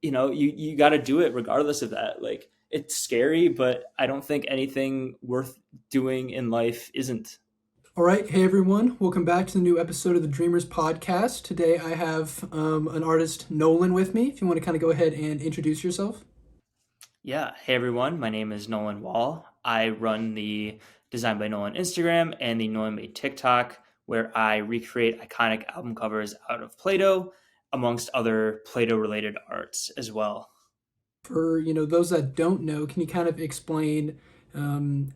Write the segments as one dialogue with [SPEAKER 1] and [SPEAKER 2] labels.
[SPEAKER 1] you got to do it regardless of that. Like, it's scary, but I don't think anything worth doing in life isn't.
[SPEAKER 2] All right, hey everyone, welcome back to the new episode of the Dreamers Podcast. Today I have an artist, Nolan, with me. If you want to kind of go ahead and introduce yourself.
[SPEAKER 1] Yeah. Hey, everyone. My name is Nolan Wall. I run the Design by Nolan Instagram and the Nolan Made TikTok, where I recreate iconic album covers out of Play-Doh, amongst other Play-Doh related arts as well.
[SPEAKER 2] For those that don't know, can you kind of explain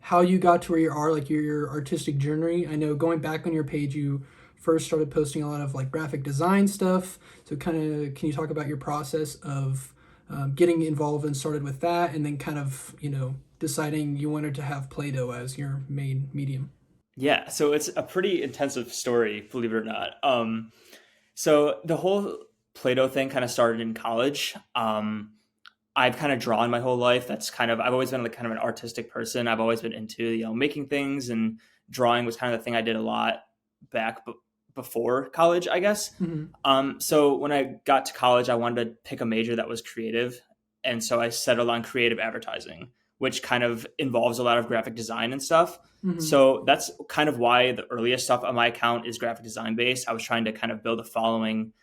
[SPEAKER 2] how you got to where you are, like your artistic journey? I know going back on your page, you first started posting a lot of like graphic design stuff. So kind of, can you talk about your process of getting involved and started with that, and then kind of deciding you wanted to have Play-Doh as your main medium?
[SPEAKER 1] Yeah. So it's a pretty intensive story, believe it or not. So the whole Play-Doh thing kind of started in college. I've kind of drawn my whole life. I've always been like kind of an artistic person. I've always been into, making things, and drawing was kind of the thing I did a lot back before college, I guess.
[SPEAKER 2] Mm-hmm.
[SPEAKER 1] So when I got to college, I wanted to pick a major that was creative. And so I settled on creative advertising, which kind of involves a lot of graphic design and stuff.
[SPEAKER 2] Mm-hmm.
[SPEAKER 1] So that's kind of why the earliest stuff on my account is graphic design based. I was trying to kind of build a following,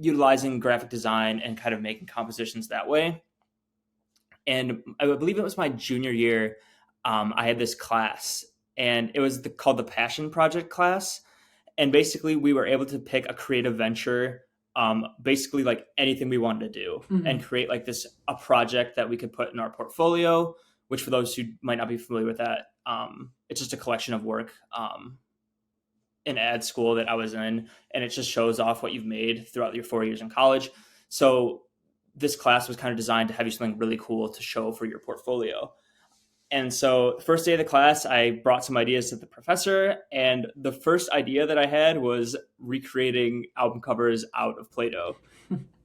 [SPEAKER 1] utilizing graphic design and kind of making compositions that way. And I believe it was my junior year. I had this class, and it was called the Passion Project class. And basically, we were able to pick a creative venture, basically like anything we wanted to do,
[SPEAKER 2] Mm-hmm.
[SPEAKER 1] and create like a project that we could put in our portfolio. Which, for those who might not be familiar with that, it's just a collection of work in ad school that I was in, and it just shows off what you've made throughout your 4 years in college. So this class was kind of designed to have you something really cool to show for your portfolio. And so the first day of the class, I brought some ideas to the professor, and the first idea that I had was recreating album covers out of Play-Doh.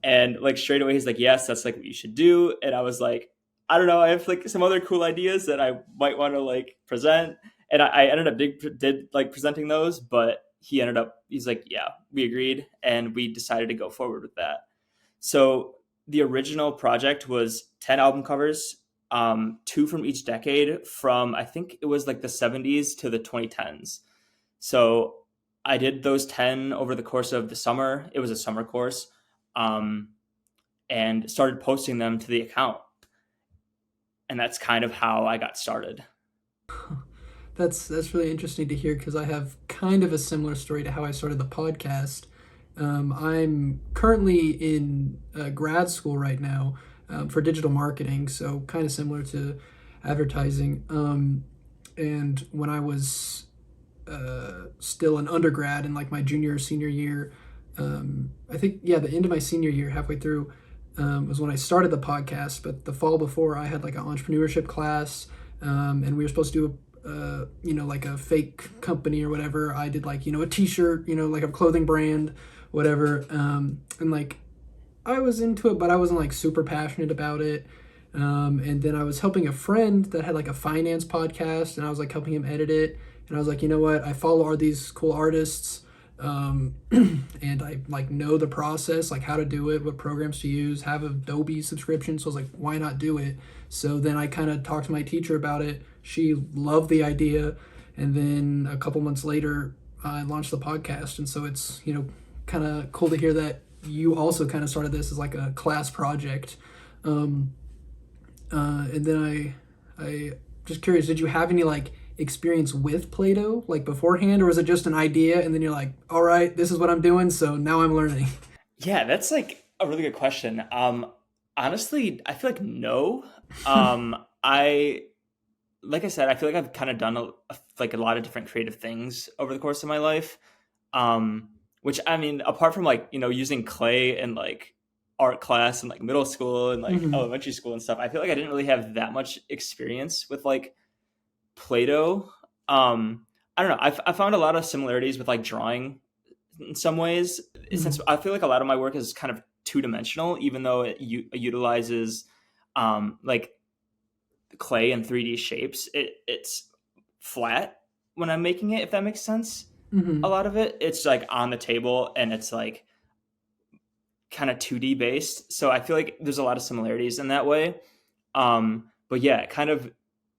[SPEAKER 1] And like straight away, he's like, "Yes, that's like what you should do." And I was like, "I don't know, I have like some other cool ideas that I might want to like present." And I ended up did like presenting those, but he's like, "Yeah, we agreed," and we decided to go forward with that. So the original project was 10 album covers, two from each decade, from I think it was like the 70s to the 2010s. So I did those 10 over the course of the summer. It was a summer course, um, and started posting them to the account. And that's kind of how I got started.
[SPEAKER 2] That's really interesting to hear because I have kind of a similar story to how I started the podcast. I'm currently in grad school right now for digital marketing, so kind of similar to advertising. And when I was still an undergrad in like my junior or senior year, I think the end of my senior year, halfway through, was when I started the podcast. But the fall before, I had like an entrepreneurship class, and we were supposed to do like a fake company or whatever. I did like a T-shirt, like a clothing brand, whatever, and like I was into it, but I wasn't like super passionate about it. And then I was helping a friend that had like a finance podcast, and I was like helping him edit it. And I was like, you know what? I follow all these cool artists, and I like know the process, like how to do it, what programs to use, have Adobe subscription. So I was like, why not do it? So then I kind of talked to my teacher about it. She loved the idea, and then a couple months later, I launched the podcast. And so it's kind of cool to hear that you also kind of started this as like a class project. Um, and then I just curious, did you have any like experience with Play-Doh like beforehand, or was it just an idea and then you're like, all right, this is what I'm doing, so now I'm learning?
[SPEAKER 1] Yeah, that's like a really good question. Honestly, I feel like no. I Like I said, I feel like I've kind of done like a lot of different creative things over the course of my life. Which, I mean, apart from like using clay in like art class in like middle school and like
[SPEAKER 2] Mm-hmm.
[SPEAKER 1] elementary school and stuff, I feel like I didn't really have that much experience with like Play-Doh. I don't know. I found a lot of similarities with like drawing in some ways,
[SPEAKER 2] Mm-hmm.
[SPEAKER 1] since I feel like a lot of my work is kind of two dimensional, even though it utilizes like clay and 3D shapes. It's flat when I'm making it, if that makes sense. A
[SPEAKER 2] Mm-hmm.
[SPEAKER 1] lot of it's like on the table, and it's like kind of 2D based. So I feel like there's a lot of similarities in that way. But yeah, kind of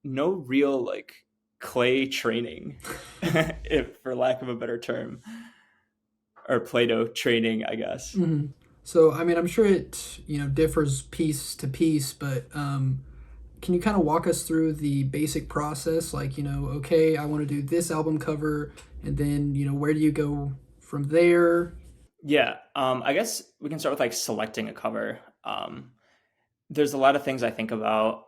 [SPEAKER 1] no real like clay training, if for lack of a better term, or Play-Doh training, I guess.
[SPEAKER 2] Hmm. So, I mean, I'm sure it, differs piece to piece, but can you kind of walk us through the basic process? Like, okay, I want to do this album cover, and then, where do you go from there?
[SPEAKER 1] Yeah, I guess we can start with like selecting a cover. There's a lot of things I think about.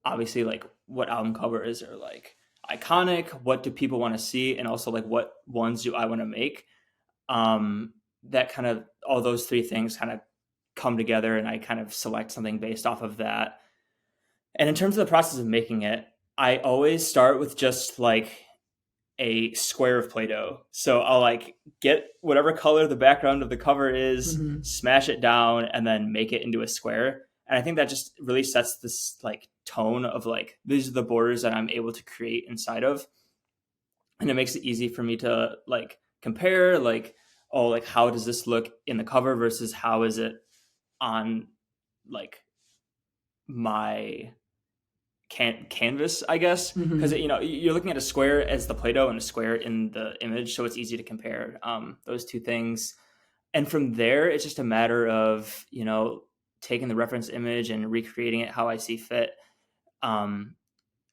[SPEAKER 1] Obviously, like what album covers are like iconic. What do people want to see, and also like what ones do I want to make? That kind of all those three things kind of come together, and I kind of select something based off of that. And in terms of the process of making it, I always start with just like a square of Play-Doh. So I'll like get whatever color the background of the cover is,
[SPEAKER 2] Hmm.
[SPEAKER 1] smash it down, and then make it into a square. And I think that just really sets this like tone of like these are the borders that I'm able to create inside of, and it makes it easy for me to like compare like, oh, like how does this look in the cover versus how is it on like my canvas, I guess, because
[SPEAKER 2] Hmm.
[SPEAKER 1] you're looking at a square as the Play-Doh and a square in the image, so it's easy to compare those two things. And from there, it's just a matter of taking the reference image and recreating it how I see fit. Um,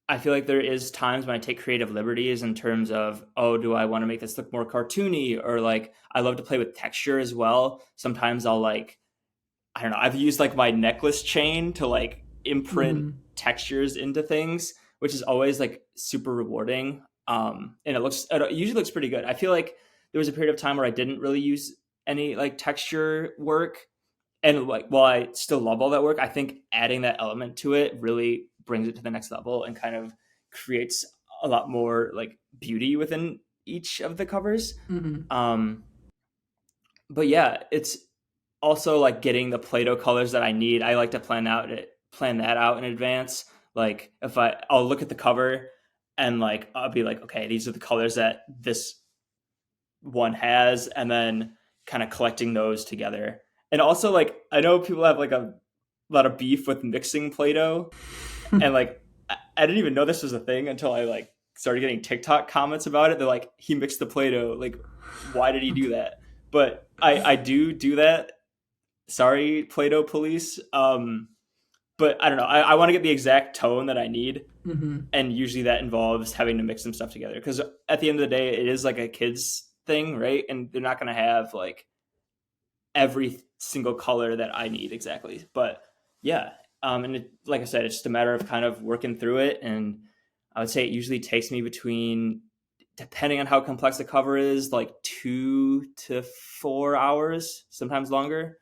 [SPEAKER 1] I feel like there is times when I take creative liberties in terms of, oh, do I want to make this look more cartoony, or like I love to play with texture as well. Sometimes I'll like, I don't know, I've used like my necklace chain to like imprint
[SPEAKER 2] Hmm.
[SPEAKER 1] textures into things, which is always like super rewarding. And it usually looks pretty good. I feel like there was a period of time where I didn't really use any like texture work. And like while I still love all that work, I think adding that element to it really brings it to the next level and kind of creates a lot more like beauty within each of the covers.
[SPEAKER 2] Hmm.
[SPEAKER 1] Um, but yeah, it's also like getting the Play-Doh colors that I need. I like to plan that out in advance. Like if I'll look at the cover and like I'll be like, okay, these are the colors that this one has, and then kind of collecting those together. And also like I know people have like a lot of beef with mixing Play-Doh, and like I didn't even know this was a thing until I like started getting TikTok comments about it. They're like, he mixed the Play-Doh. Like, why did he do that? But I do that. Sorry, Play-Doh police. But I don't know. I want to get the exact tone that I need,
[SPEAKER 2] Hmm.
[SPEAKER 1] and usually that involves having to mix some stuff together. Because at the end of the day, it is like a kids thing, right? And they're not going to have like every single color that I need exactly. But yeah, and like I said, it's just a matter of kind of working through it. And I would say it usually takes me between, depending on how complex the cover is, like 2 to 4 hours, sometimes longer.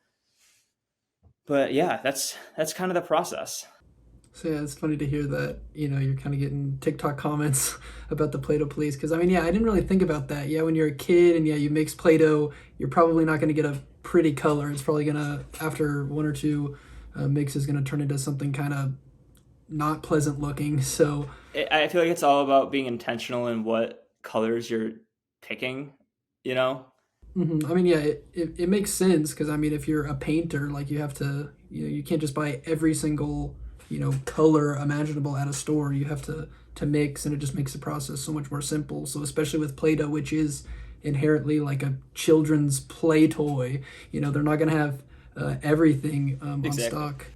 [SPEAKER 1] But yeah, that's kind of the process.
[SPEAKER 2] So yeah, it's funny to hear that, you're kind of getting TikTok comments about the Play-Doh police. Because I mean, yeah, I didn't really think about that. Yeah, when you're a kid and yeah, you mix Play-Doh, you're probably not going to get a pretty color. It's probably gonna, after one or two mixes, gonna turn into something kind of not pleasant looking. So,
[SPEAKER 1] I feel like it's all about being intentional in what colors you're picking, you know?
[SPEAKER 2] I mean, yeah, it makes sense because I mean, if you're a painter, like you have to, you can't just buy every single, color imaginable at a store. You have to mix, and it just makes the process so much more simple. So especially with Play-Doh, which is inherently like a children's play toy, they're not gonna have everything on
[SPEAKER 1] Exactly.
[SPEAKER 2] stock.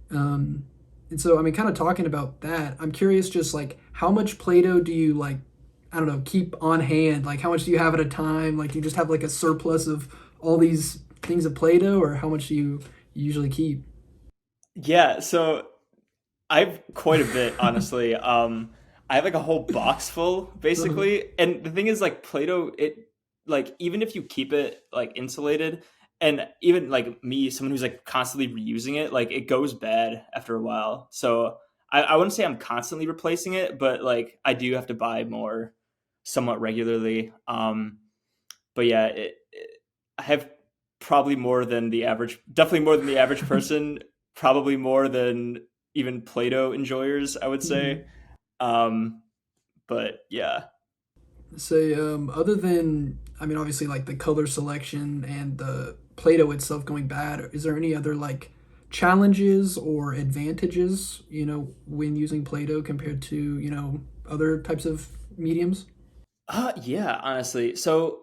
[SPEAKER 2] Um, and so, I mean, kind of talking about that, I'm curious, just like how much Play-Doh do you like? I don't know, keep on hand? Like, how much do you have at a time? Like, do you just have like a surplus of all these things of Play-Doh, or how much do you usually keep?
[SPEAKER 1] Yeah, so I've quite a bit, honestly. I have like a whole box full,
[SPEAKER 2] Uh-huh.
[SPEAKER 1] basically. And the thing is, like Play-Doh, it like even if you keep it like insulated, and even like me, someone who's like constantly reusing it, like it goes bad after a while. So I wouldn't say I'm constantly replacing it, but like I do have to buy more somewhat regularly. But yeah, I have probably more than the average, definitely more than the average person, probably more than even Play-Doh enjoyers, I would
[SPEAKER 2] Hmm.
[SPEAKER 1] say. Um, but yeah,
[SPEAKER 2] Say, other than, I mean, obviously, like the color selection and the Play-Doh itself going bad, is there any other like challenges or advantages, when using Play-Doh compared to, other types of mediums?
[SPEAKER 1] Yeah, honestly. So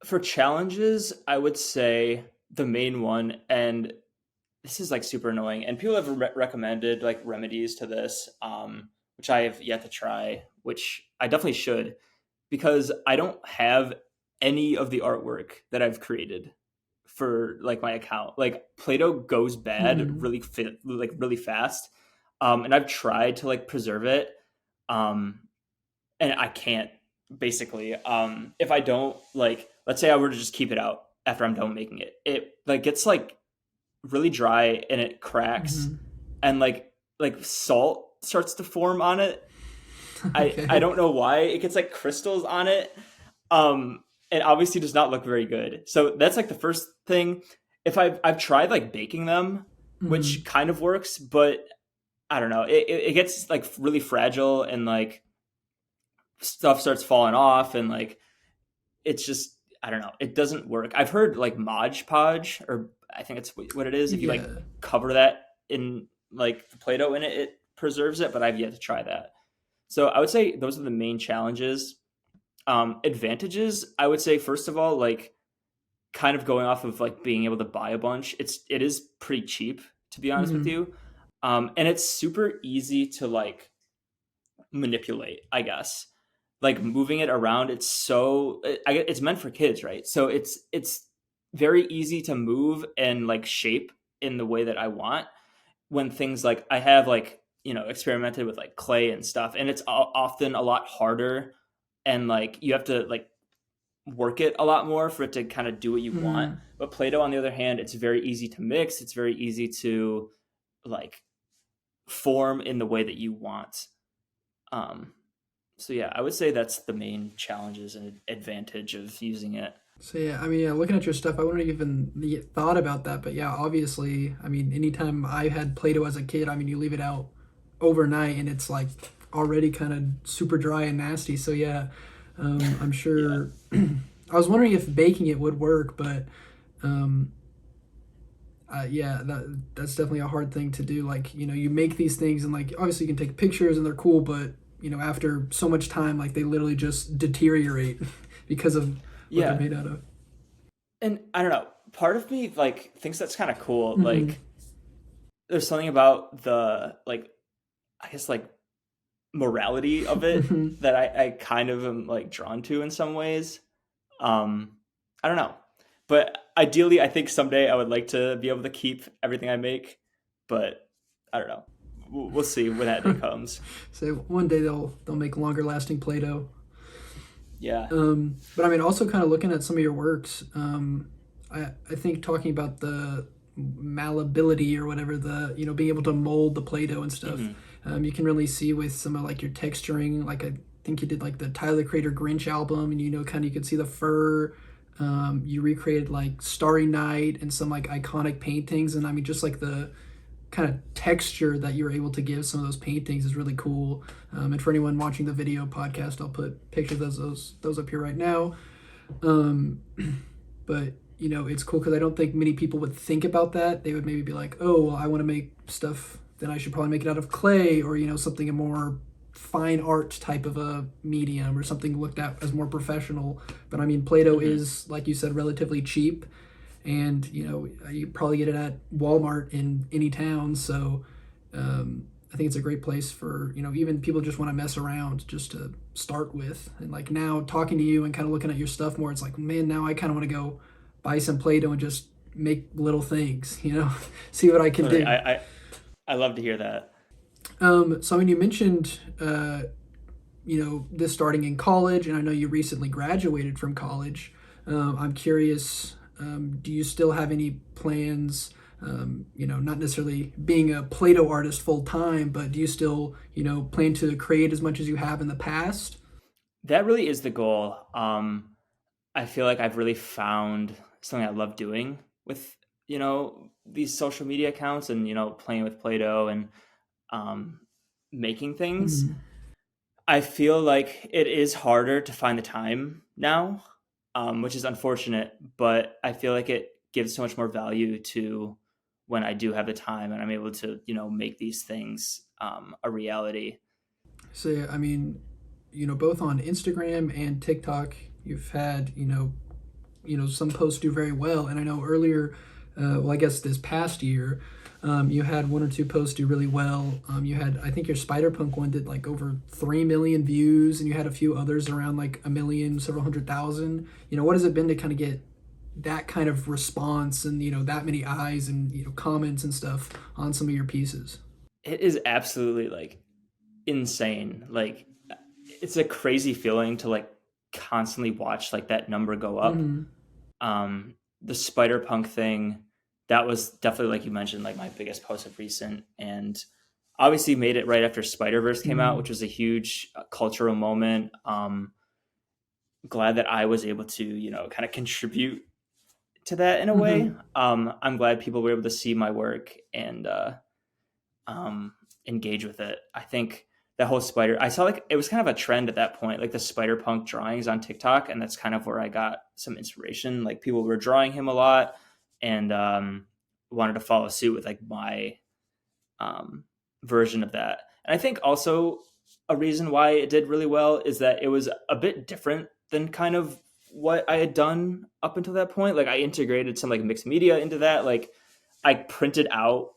[SPEAKER 1] for challenges, I would say the main one, and this is like super annoying, and people have recommended like remedies to this, which I have yet to try, which I definitely should, because I don't have any of the artwork that I've created for like my account. Like Play-Doh goes bad
[SPEAKER 2] Mm-hmm.
[SPEAKER 1] really like really fast, and I've tried to like preserve it, um, and I can't basically. If I don't like, let's say I were to just keep it out after I'm done making it, it like gets like really dry and it cracks,
[SPEAKER 2] Mm-hmm.
[SPEAKER 1] and like salt starts to form on it. I
[SPEAKER 2] Okay.
[SPEAKER 1] don't know why it gets like crystals on it. Um, it obviously does not look very good. So that's like the first thing. If I've tried like baking them,
[SPEAKER 2] Mm-hmm.
[SPEAKER 1] which kind of works, but I don't know. It gets like really fragile, and like stuff starts falling off, and like it's just, I don't know. It doesn't work. I've heard like Mod Podge, or I think it's what it is. If you like
[SPEAKER 2] Yeah.
[SPEAKER 1] cover that in like the Play-Doh in it, it preserves it. But I've yet to try that. So I would say those are the main challenges. Advantages, I would say first of all, like kind of going off of like being able to buy a bunch. It is pretty cheap, to be honest with
[SPEAKER 2] Mm-hmm.
[SPEAKER 1] you, and it's super easy to like manipulate, I guess. Like moving it around, it's meant for kids, right? So it's very easy to move and like shape in the way that I want. When things like I have like experimented with like clay and stuff, and it's often a lot harder, and like you have to like work it a lot more for it to kind of do what you want.
[SPEAKER 2] Mm-hmm.
[SPEAKER 1] But Play-Doh, on the other hand, it's very easy to mix. It's very easy to like form in the way that you want. Um, so yeah, I would say that's the main challenges and advantage of using it.
[SPEAKER 2] So yeah, I mean, yeah, looking at your stuff, I wouldn't even thought about that, but yeah, obviously, I mean, anytime I had Play-Doh as a kid, I mean, you leave it out overnight and it's like already kind of super dry and nasty. So yeah, I'm
[SPEAKER 1] Yeah,
[SPEAKER 2] sure. I was wondering if baking it would work, but um, yeah, that's definitely a hard thing to do. Like, you make these things and like obviously you can take pictures and they're cool, but after so much time, like they literally just deteriorate because of what they're
[SPEAKER 1] yeah,
[SPEAKER 2] made out of.
[SPEAKER 1] and I don't know. Part of me like thinks that's kind of cool.
[SPEAKER 2] Mm-hmm.
[SPEAKER 1] Like, there's something about the like, I guess like morality of it
[SPEAKER 2] Mm-hmm.
[SPEAKER 1] that I kind of am like drawn to in some ways. Um, I don't know, but ideally, I think someday I would like to be able to keep everything I make. But I don't know. We'll see when that day comes.
[SPEAKER 2] So one day they'll make longer lasting Play-Doh.
[SPEAKER 1] Yeah.
[SPEAKER 2] But I mean, also kind of looking at some of your works, I think talking about the malleability or whatever, the being able to mold the Play-Doh and stuff,
[SPEAKER 1] Hmm.
[SPEAKER 2] you can really see with some of like your texturing. Like I think you did like the Tyler the Creator Grinch album, and kind of you could see the fur. You recreated like Starry Night and some like iconic paintings, and I mean just like the kind of texture that you were able to give some of those paintings is really cool. And for anyone watching the video podcast, I'll put pictures of those up here right now. Um, but it's cool because I don't think many people would think about that. They would maybe be like, oh, well, I want to make stuff, then I should probably make it out of clay or something a more fine art type of a medium or something looked at as more professional. But I mean, Play-Doh
[SPEAKER 1] Hmm.
[SPEAKER 2] is, like you said, relatively cheap, and you probably get it at Walmart in any town. So I think it's a great place for even people just want to mess around just to start with. And like now talking to you and kind of looking at your stuff more, it's like, man, now I kind of want to go buy some Play-Doh and just make little things, see what I can
[SPEAKER 1] Totally.
[SPEAKER 2] do.
[SPEAKER 1] I love to hear that.
[SPEAKER 2] So I mean, you mentioned this starting in college, and I know you recently graduated from college. I'm curious, do you still have any plans? Not necessarily being a Play-Doh artist full time, but do you still, plan to create as much as you have in the past?
[SPEAKER 1] That really is the goal. I feel like I've really found something I love doing with, these social media accounts, and, playing with Play-Doh, and um, making things.
[SPEAKER 2] Mm-hmm.
[SPEAKER 1] I feel like it is harder to find the time now, which is unfortunate, but I feel like it gives so much more value to when I do have the time and I'm able to, make these things a reality.
[SPEAKER 2] So yeah, I mean, both on Instagram and TikTok, you've had some posts do very well, and I know earlier, well, I guess this past year, you had one or two posts do really well. You had, I think your Spider Punk one did like over 3 million views, and you had a few others around like a million, several 100,000. What has it been to kind of get that kind of response and that many eyes and comments and stuff on some of your pieces?
[SPEAKER 1] It is absolutely like insane. Like it's a crazy feeling to like constantly watch like that number go up.
[SPEAKER 2] Mm-hmm.
[SPEAKER 1] The Spider Punk thing, that was definitely, like you mentioned, like my biggest post of recent, and obviously made it right after Spider-Verse came out,
[SPEAKER 2] Mm-hmm.
[SPEAKER 1] which was a huge cultural moment. Glad that I was able to, kind of contribute to that in a way.
[SPEAKER 2] Mm-hmm.
[SPEAKER 1] I'm glad people were able to see my work and um, engage with it. I think that whole I saw like it was kind of a trend at that point, like the spider punk drawings on TikTok, and that's kind of where I got some inspiration. Like people were drawing him a lot, and wanted to follow suit with like my um, version of that. And I think also a reason why it did really well is that it was a bit different than kind of what I had done up until that point. Like I integrated some like mixed media into that. Like I printed out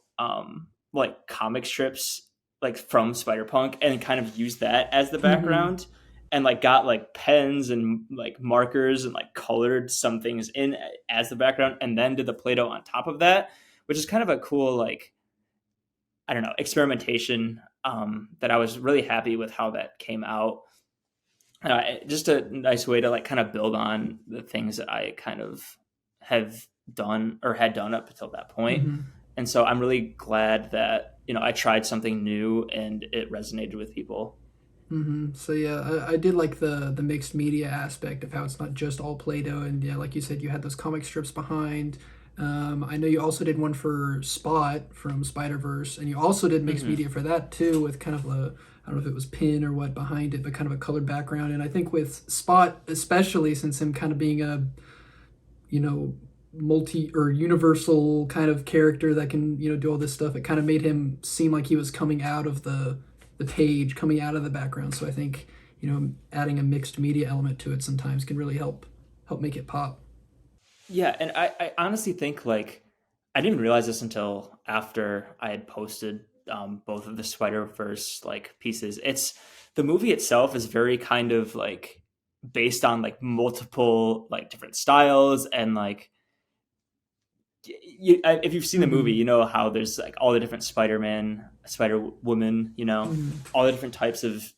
[SPEAKER 1] like comic strips like from Spider-Punk and kind of used that as the
[SPEAKER 2] Mm-hmm.
[SPEAKER 1] background, and like got like pens and like markers and like colored some things in as the background, and then did the Play-Doh on top of that, which is kind of a cool like, I don't know, experimentation, that I was really happy with how that came out. Just a nice way to like kind of build on the things that I kind of have done or had done up until that point.
[SPEAKER 2] Mm-hmm.
[SPEAKER 1] And so I'm really glad that, I tried something new and it resonated with people.
[SPEAKER 2] Mm-hmm. So yeah, I did like the mixed media aspect of how it's not just all Play-Doh, and yeah, like you said, you had those comic strips behind. I know you also did one for Spot from Spider-Verse, and you also did mixed
[SPEAKER 1] Hmm.
[SPEAKER 2] media for that too, with kind of a, I don't know if it was pin or what behind it, but kind of a colored background. And I think with Spot, especially since him kind of being a you know multi or universal kind of character that can do all this stuff, it kind of made him seem like he was coming out of the page, coming out of the background. So I think adding a mixed media element to it sometimes can really help make it pop.
[SPEAKER 1] Yeah. And I honestly think like, I didn't realize this until after I had posted both of the Spider Verse like pieces. It's the movie itself is very kind of like based on like multiple like different styles, and like if you've seen the movie,
[SPEAKER 2] Mm-hmm.
[SPEAKER 1] you know how there's like all the different Spider-Man, Spider-Woman,
[SPEAKER 2] Mm-hmm.
[SPEAKER 1] all the different types of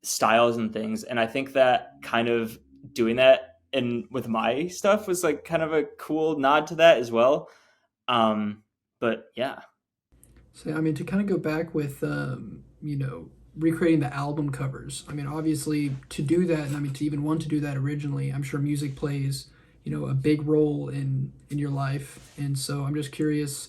[SPEAKER 1] styles and things. And I think that kind of doing that and with my stuff was like kind of a cool nod to that as well. But yeah.
[SPEAKER 2] So I mean, to kind of go back with recreating the album covers. I mean, obviously to do that, and I mean to even want to do that originally, I'm sure music plays a big role in your life. And so I'm just curious,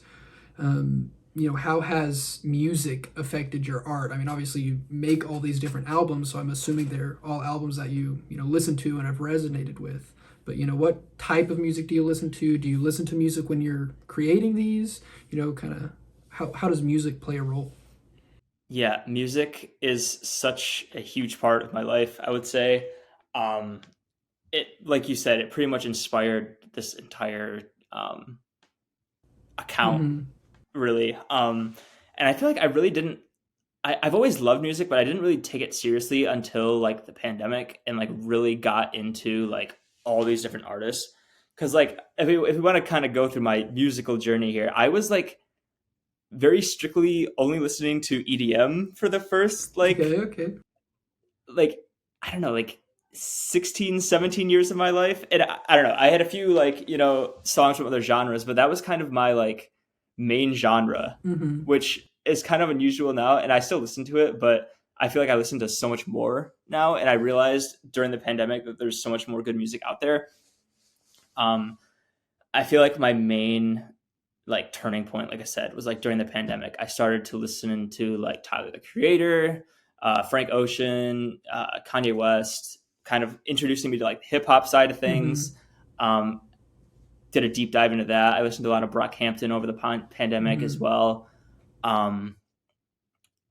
[SPEAKER 2] how has music affected your art? I mean, obviously you make all these different albums, so I'm assuming they're all albums that you listen to and have resonated with. But what type of music do you listen to? Do you listen to music when you're creating these? Kind of how does music play a role?
[SPEAKER 1] Yeah, music is such a huge part of my life, I would say. Um, it, like you said, it pretty much inspired this entire account,
[SPEAKER 2] Mm-hmm.
[SPEAKER 1] really. And I feel like I really didn't. I've always loved music, but I didn't really take it seriously until like the pandemic, and like really got into like all these different artists. Because like if we want to kind of go through my musical journey here, I was like very strictly only listening to EDM for the first
[SPEAKER 2] Okay, okay.
[SPEAKER 1] like I don't know, like 16, 17 years of my life. And I don't know, I had a few like, songs from other genres, but that was kind of my like main genre,
[SPEAKER 2] Mm-hmm.
[SPEAKER 1] which is kind of unusual now, and I still listen to it, but I feel like I listen to so much more now, and I realized during the pandemic that there's so much more good music out there. um I feel like my main like turning point, like I said, was like during the pandemic. I started to listen to like Tyler the Creator, Frank Ocean, Kanye West, kind of introducing me to like hip hop side of
[SPEAKER 2] Mm-hmm.
[SPEAKER 1] things. Um, did a deep dive into that. I listened to a lot of Brockhampton over the pandemic as
[SPEAKER 2] Mm-hmm.
[SPEAKER 1] well. Um,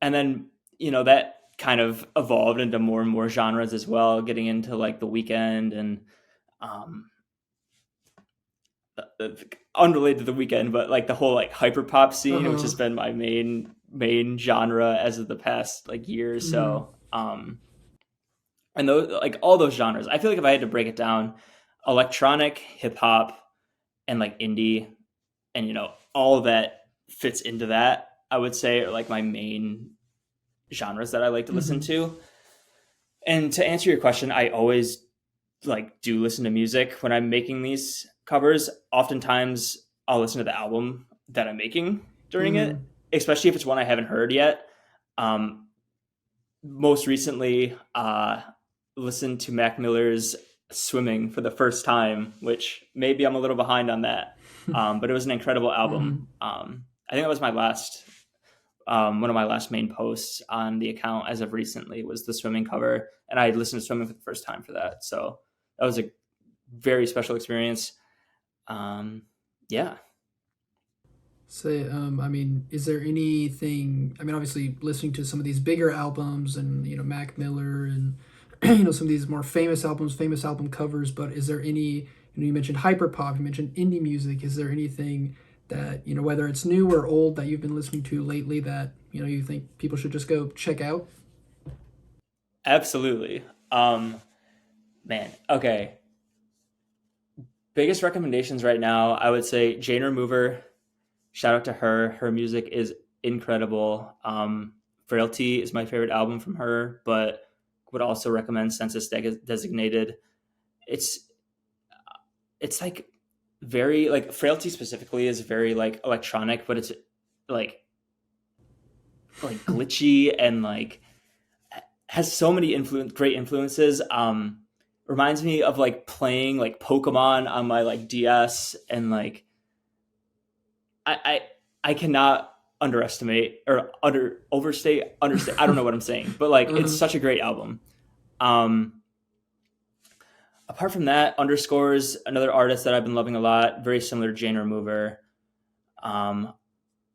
[SPEAKER 1] and then, that kind of evolved into more and more genres as well, getting into like The Weekend and um, unrelated to The Weekend, but like the whole like hyper pop scene, which
[SPEAKER 2] Uh-huh.
[SPEAKER 1] has been my main genre as of the past like year or
[SPEAKER 2] Mm-hmm.
[SPEAKER 1] so. And those, like all those genres, I feel like if I had to break it down, electronic, hip hop, and like indie, and all of that fits into that. I would say are like my main genres that I like to listen
[SPEAKER 2] Mm-hmm.
[SPEAKER 1] to. And to answer your question, I always like do listen to music when I'm making these covers. Oftentimes, I'll listen to the album that I'm making during
[SPEAKER 2] Mm-hmm.
[SPEAKER 1] it, especially if it's one I haven't heard yet. Um, Most recently, listened to Mac Miller's "Swimming" for the first time, which maybe I'm a little behind on that, but it was an incredible
[SPEAKER 2] Mm-hmm.
[SPEAKER 1] album. I think that was my last one of my last main posts on the account as of recently was the swimming cover, and I listened to Swimming for the first time for that. So that was a very special experience. Um, yeah,
[SPEAKER 2] Say, I mean, is there anything? I mean, obviously, listening to some of these bigger albums and Mac Miller and some of these more famous albums, famous album covers. But is there any? You mentioned hyperpop, you mentioned indie music. Is there anything that whether it's new or old that you've been listening to lately that you think people should just go check out?
[SPEAKER 1] absolutely. Man, okay. Biggest recommendations right now, I would say Jane Remover. Shout out to her. Her music is incredible. Frailty is my favorite album from her, but would also recommend Census Designated. It's it's like very like Frailty specifically is very like electronic, but it's like glitchy and like has so many great influences. Reminds me of like playing like Pokemon on my like DS, and like I I, I cannot underestimate or understate. I don't know what I'm saying, but like it's
[SPEAKER 2] Uh-huh.
[SPEAKER 1] such a great album. Um, Apart from that, Underscores, another artist that I've been loving a lot, very similar to Jane Remover. Um,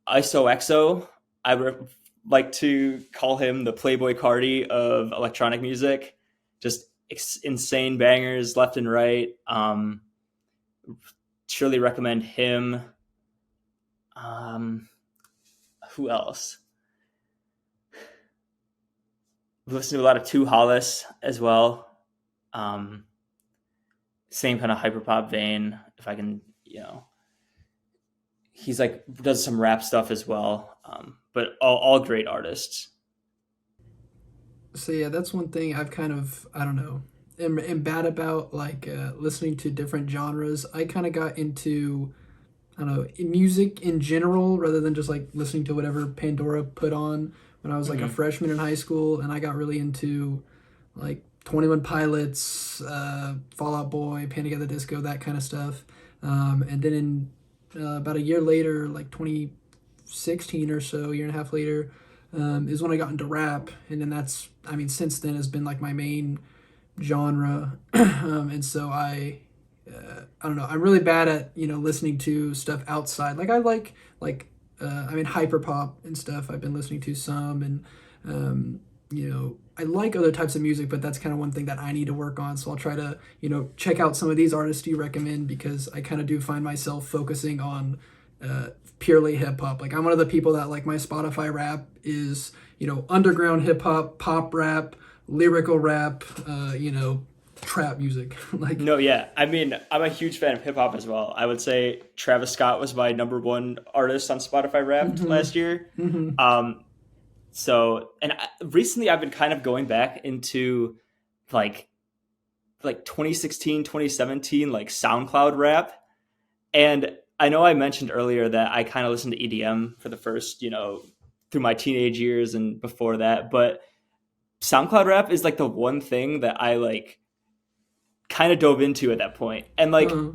[SPEAKER 1] ISOXO, I would like to call him the Playboy Cardi of electronic music. Just insane bangers left and right. Surely recommend him. Um, who else? I've listened to a lot of Two Hollis as well. Um, Same kind of hyperpop vein. If I can, he's like does some rap stuff as well. But all great artists.
[SPEAKER 2] So yeah, that's one thing I've kind of I don't know am bad about like listening to different genres. I kind of got into I don't know music in general rather than just like listening to whatever Pandora put on when I was like a
[SPEAKER 1] Mm-hmm.
[SPEAKER 2] freshman in high school, and I got really into like 21 Pilots, Fall Out Boy, Panic at the Disco, that kind of stuff. And then in about a year later, like 2016 or so, year and a half later, is when I got into rap, and then that's I mean since then has been like my main genre, and so I don't know. I'm really bad at listening to stuff outside. Like I like I mean hyperpop and stuff. I've been listening to some, and I like other types of music, but that's kind of one thing that I need to work on. So I'll try to check out some of these artists you recommend, because I kind of do find myself focusing on uh, purely hip hop. Like I'm one of the people that like my Spotify rap is underground hip hop, pop rap, lyrical rap, trap music. like
[SPEAKER 1] No, yeah. I mean, I'm a huge fan of hip hop as well. I would say Travis Scott was my number one artist on Spotify Wrapped
[SPEAKER 2] hmm
[SPEAKER 1] last year.
[SPEAKER 2] hmm
[SPEAKER 1] Um, recently I've been kind of going back into like 2016, 2017 like SoundCloud rap. And I know I mentioned earlier that I kind of listened to EDM for the first, through my teenage years and before that, but SoundCloud rap is like the one thing that I like kind of dove into at that point. And like
[SPEAKER 2] uh,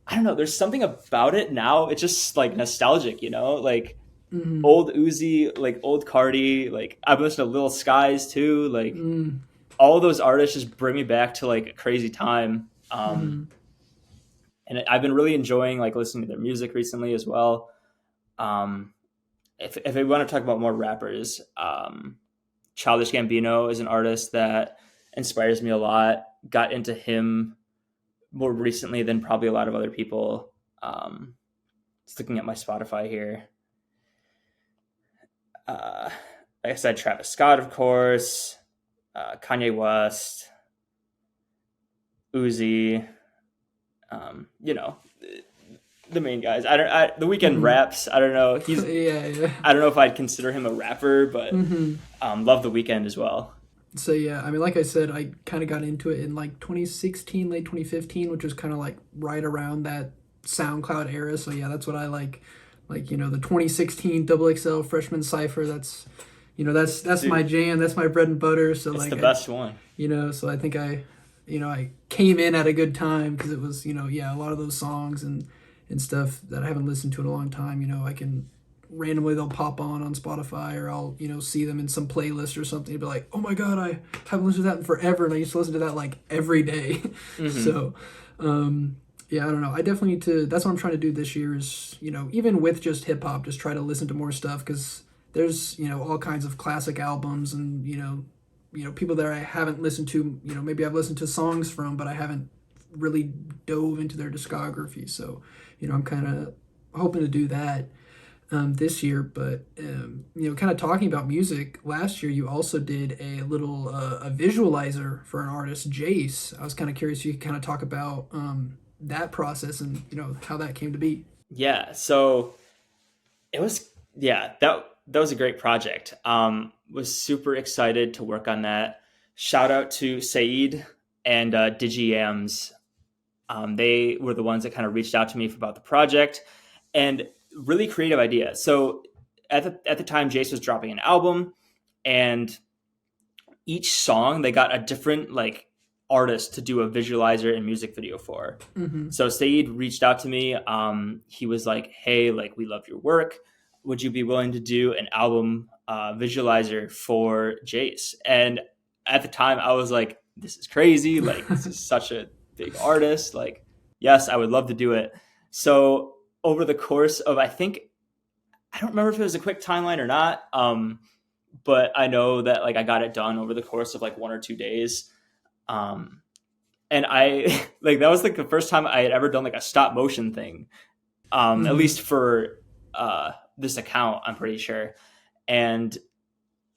[SPEAKER 1] I don't know, there's something about it now. It's just like nostalgic, like
[SPEAKER 2] mm,
[SPEAKER 1] old Uzi, like old Cardi, like I've listened to Little Skies too. Like
[SPEAKER 2] mm,
[SPEAKER 1] all those artists just bring me back to like a crazy time.
[SPEAKER 2] mm.
[SPEAKER 1] and I've been really enjoying like listening to their music recently as well. Um, if we want to talk about more rappers, Childish Gambino is an artist that inspires me a lot. Got into him more recently than probably a lot of other people. Just looking at my Spotify here. Like I said, Travis Scott, of course, Kanye West, Uzi, you know, the main guys. The Weeknd raps. I don't know.
[SPEAKER 2] Yeah.
[SPEAKER 1] I don't know if I'd consider him a rapper, but love the Weeknd as well.
[SPEAKER 2] So yeah, I mean, like I said, I kind of got into it in like 2016, late 2015, which was kind of like right around that SoundCloud era. So yeah, that's what I like, the 2016 XXL Freshman Cypher. That's that's
[SPEAKER 1] Dude,
[SPEAKER 2] my jam. That's my bread and butter. So
[SPEAKER 1] it's
[SPEAKER 2] like
[SPEAKER 1] the best one.
[SPEAKER 2] So I think I came in at a good time because it was, a lot of those songs and stuff that I haven't listened to in a long time. I can randomly, they'll pop on Spotify, or I'll see them in some playlist or something and be like, oh my god, I haven't listened to that in forever, and I used to listen to that like every day. So yeah, I don't know, I definitely need to, that's what I'm trying to do this year is, even with just hip-hop, just try to listen to more stuff, because there's all kinds of classic albums, and people that I haven't listened to, maybe I've listened to songs from, but I haven't really dove into their discography. So I'm kind of hoping to do that this year. But kind of talking about music, last year you also did a little a visualizer for an artist, JACE. I was kind of curious if you could kind of talk about that process and how that came to be.
[SPEAKER 1] Yeah, so it was, that was a great project. Was super excited to work on that. Shout out to Saeed and DigiYams. They were the ones that kind of reached out to me about the project, and really creative idea. So at the time, Jace was dropping an album, and each song they got a different like artist to do a visualizer and music video for. So Saeed reached out to me. He was like, hey, like, we love your work. Would you be willing to do an album visualizer for Jace? And at the time I was like, this is crazy. Like, this is such a big artist. Like, yes, I would love to do it. So over the course of, I don't remember if it was a quick timeline or not. But I know that like I got it done over the course of like 1 or 2 days. And I like, that was like the first time I had ever done like a stop motion thing. At least for this account, I'm pretty sure. And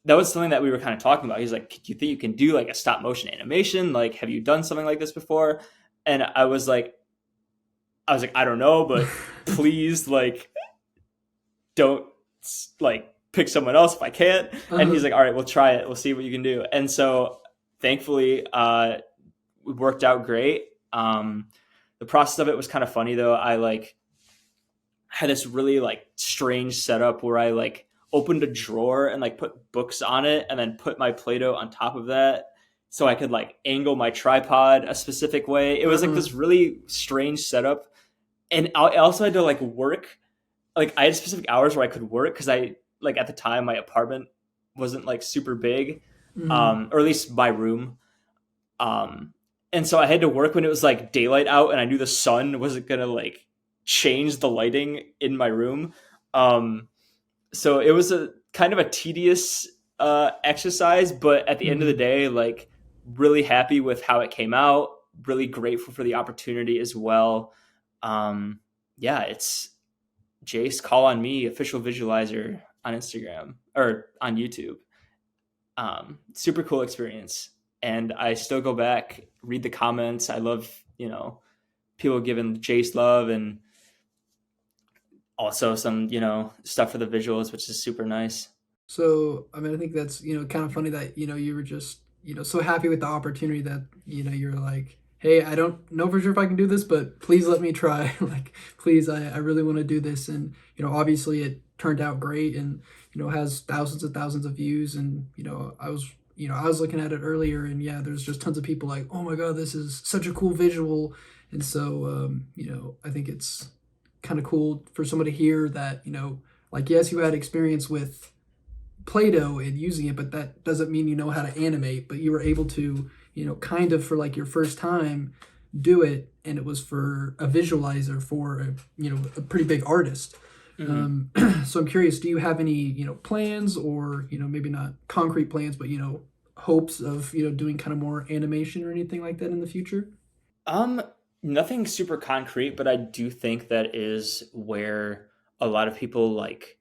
[SPEAKER 1] that was something that we were kind of talking about. He's like, do you think you can do like a stop motion animation? Like, have you done something like this before? And I was like, I don't know, but please, like, don't like pick someone else if I can't. And he's like, all right, we'll try it. We'll see what you can do. And so thankfully, it worked out great. The process of it was kind of funny though. I like had this really like strange setup where I like opened a drawer and like put books on it and then put my Play-Doh on top of that so I could like angle my tripod a specific way. It was like this really strange setup. And I also had to like work, like I had specific hours where I could work because I like at the time my apartment wasn't like super big, or at least my room. And so I had to work when it was like daylight out and I knew the sun wasn't going to like change the lighting in my room. So it was a kind of a tedious exercise, but at the end of the day, like really happy with how it came out, really grateful for the opportunity as well. Yeah, it's Jace Call on Me official visualizer on Instagram or on YouTube. Super cool experience. And I still go back, read the comments. I love, people giving Jace love, and also some, stuff for the visuals, which is super nice.
[SPEAKER 2] So, I mean, I think that's, kind of funny that, you were just, so happy with the opportunity that, you're like, hey, I don't know for sure if I can do this, but please let me try. Like, please, I really want to do this. And, obviously it turned out great and, has thousands and thousands of views. And, I was looking at it earlier, and yeah, there's just tons of people like, oh my God, this is such a cool visual. And so, I think it's kind of cool for someone to hear that, like, yes, you had experience with Play-Doh and using it, but that doesn't mean you know how to animate, but you were able to, kind of for like your first time, do it, and it was for a visualizer for a pretty big artist.
[SPEAKER 1] Hmm.
[SPEAKER 2] So I'm curious, do you have any plans, or maybe not concrete plans, but hopes of doing kind of more animation or anything like that in the future?
[SPEAKER 1] Um, Nothing super concrete, but I do think that is where a lot of people like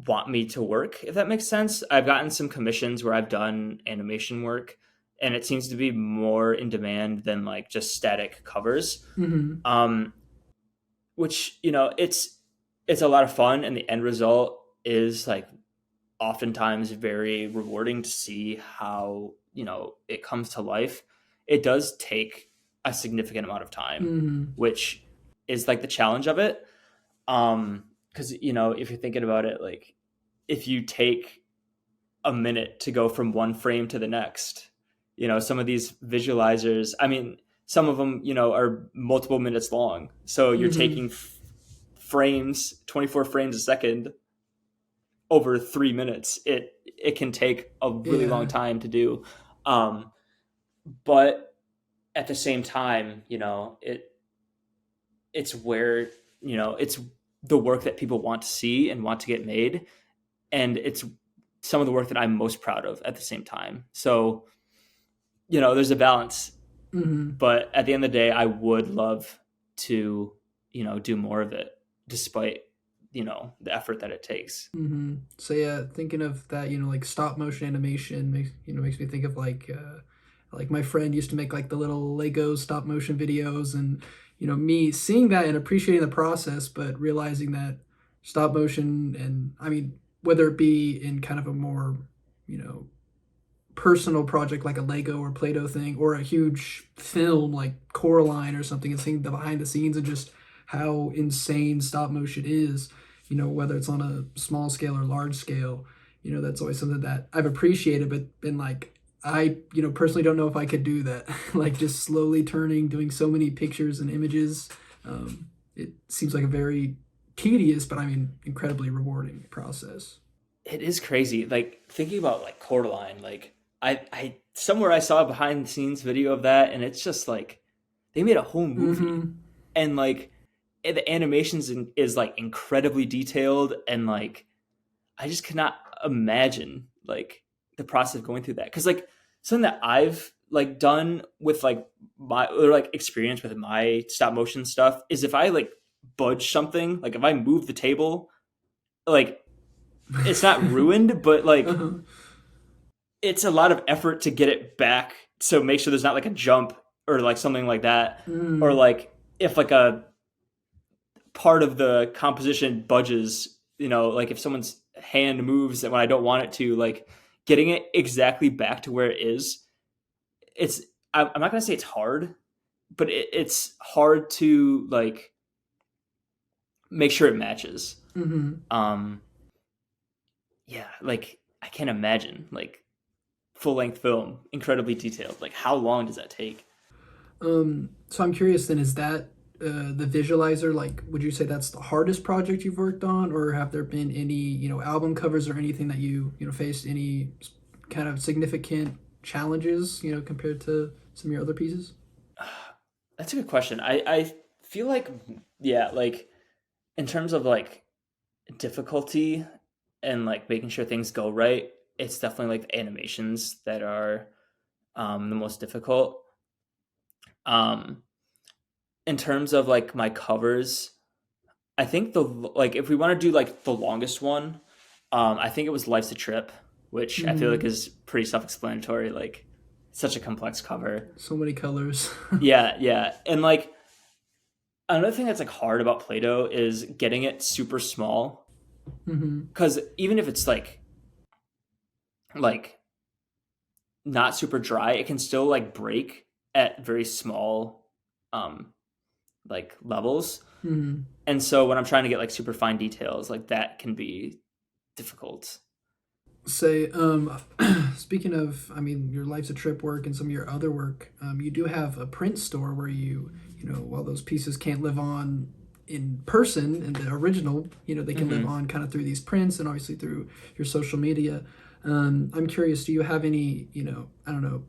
[SPEAKER 1] want me to work, if that makes sense. I've gotten some commissions where I've done animation work, and it seems to be more in demand than like just static covers.
[SPEAKER 2] Mm-hmm.
[SPEAKER 1] Um, which, it's a lot of fun, and the end result is like oftentimes very rewarding to see how, it comes to life. It does take a significant amount of time,
[SPEAKER 2] Mm-hmm.
[SPEAKER 1] which is like the challenge of it. Because, if you're thinking about it, like if you take a minute to go from one frame to the next, some of these visualizers, I mean, some of them, are multiple minutes long. So you're
[SPEAKER 2] Mm-hmm.
[SPEAKER 1] taking frames, 24 frames a second over 3 minutes. It can take a really long
[SPEAKER 2] Yeah.
[SPEAKER 1] time to do. Um, but at the same time, it's where, it's the work that people want to see and want to get made. And it's some of the work that I'm most proud of at the same time. So, there's a balance,
[SPEAKER 2] Mm-hmm.
[SPEAKER 1] but at the end of the day, I would love to, do more of it despite, the effort that it takes.
[SPEAKER 2] Mm-hmm. So yeah, thinking of that, like stop motion animation makes me think of like my friend used to make like the little Lego stop motion videos, and me seeing that and appreciating the process, but realizing that stop motion, and I mean whether it be in kind of a more you know personal project like a Lego or Play-Doh thing, or a huge film like Coraline or something, and seeing the behind the scenes and just how insane stop motion is, whether it's on a small scale or large scale, that's always something that I've appreciated, but been like, I, personally don't know if I could do that. Like just slowly turning, doing so many pictures and images. It seems like a very tedious, but I mean, incredibly rewarding process.
[SPEAKER 1] It is crazy. Like thinking about like Coraline, like I somewhere I saw a behind the scenes video of that, and it's just like they made a whole movie,
[SPEAKER 2] Mm-hmm.
[SPEAKER 1] and like the animations is like incredibly detailed, and like I just cannot imagine like the process of going through that, because like something that I've like done with like my or like experience with my stop motion stuff is if I like budge something, like if I move the table, like it's not ruined, but like
[SPEAKER 2] Uh-huh.
[SPEAKER 1] it's a lot of effort to get it back. So make sure there's not like a jump or like something like that. Or
[SPEAKER 2] Mm.
[SPEAKER 1] like if like a part of the composition budges, like if someone's hand moves when I don't want it to, like getting it exactly back to where it is, it's, I'm not going to say it's hard, but it's hard to like make sure it matches.
[SPEAKER 2] Mm-hmm.
[SPEAKER 1] Um, yeah, like I can't imagine like full length film, incredibly detailed. Like how long does that take?
[SPEAKER 2] So I'm curious then, is that the visualizer, like, would you say that's the hardest project you've worked on, or have there been any, album covers or anything that faced any kind of significant challenges, compared to some of your other pieces?
[SPEAKER 1] That's a good question. I feel like, yeah, like in terms of like difficulty and like making sure things go right, it's definitely like the animations that are the most difficult. Um, in terms of like my covers, I think the like if we want to do like the longest one, I think it was Life's a Trip, which I feel like
[SPEAKER 2] Mm,
[SPEAKER 1] is pretty self-explanatory. Like such a complex cover.
[SPEAKER 2] so many colors.
[SPEAKER 1] Yeah, yeah, and like another thing that's like hard about Play-Doh is getting it super small,
[SPEAKER 2] Hmm.
[SPEAKER 1] because even if it's like not super dry, it can still like break at very small um like levels.
[SPEAKER 2] Hmm.
[SPEAKER 1] And so when I'm trying to get like super fine details, like that can be difficult.
[SPEAKER 2] Say, speaking of, I mean, your Life's a Trip work and some of your other work, you do have a print store where while those pieces can't live on in person in the original, they can live
[SPEAKER 1] Hmm.
[SPEAKER 2] on kind of through these prints and obviously through your social media. I'm curious, do you have any, I don't know,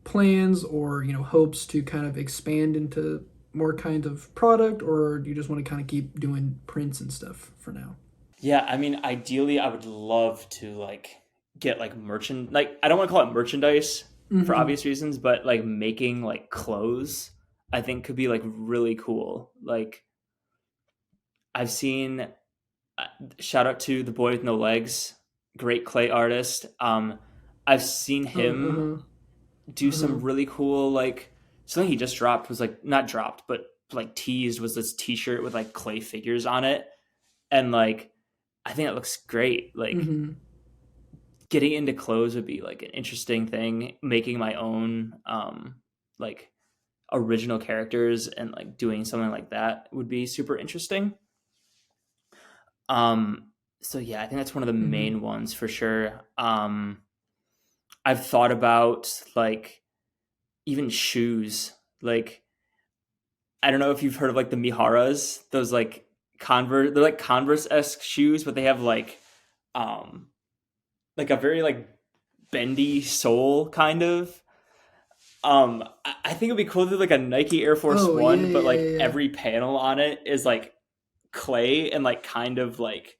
[SPEAKER 2] plans or hopes to kind of expand into more kind of product, or do you just want to kind of keep doing prints and stuff for now?
[SPEAKER 1] Yeah, I mean, ideally, I would love to like get like merchant, like I don't want to call it merchandise for
[SPEAKER 2] Mm-hmm.
[SPEAKER 1] obvious reasons, but like making like clothes, I think could be like really cool. Like I've seen, shout out to the boy with no legs, great clay artist. I've seen him
[SPEAKER 2] Uh-huh.
[SPEAKER 1] do
[SPEAKER 2] Uh-huh.
[SPEAKER 1] some really cool like something he just dropped was like not dropped, but like teased was this T-shirt with like clay figures on it, and like I think it looks great. Like
[SPEAKER 2] Mm-hmm.
[SPEAKER 1] getting into clothes would be like an interesting thing. Making my own like original characters and like doing something like that would be super interesting. Um so yeah, I think that's one of the
[SPEAKER 2] Mm-hmm.
[SPEAKER 1] main ones for sure. I've thought about like even shoes. Like I don't know if you've heard of like the Miharas, those like Converse, they're like Converse-esque shoes, but they have um like a very like bendy sole kind of. I think it'd be cool to do like a Nike Air Force
[SPEAKER 2] Oh, yeah,
[SPEAKER 1] One, but
[SPEAKER 2] yeah,
[SPEAKER 1] like
[SPEAKER 2] yeah, yeah.
[SPEAKER 1] every panel on it is like clay and like kind of like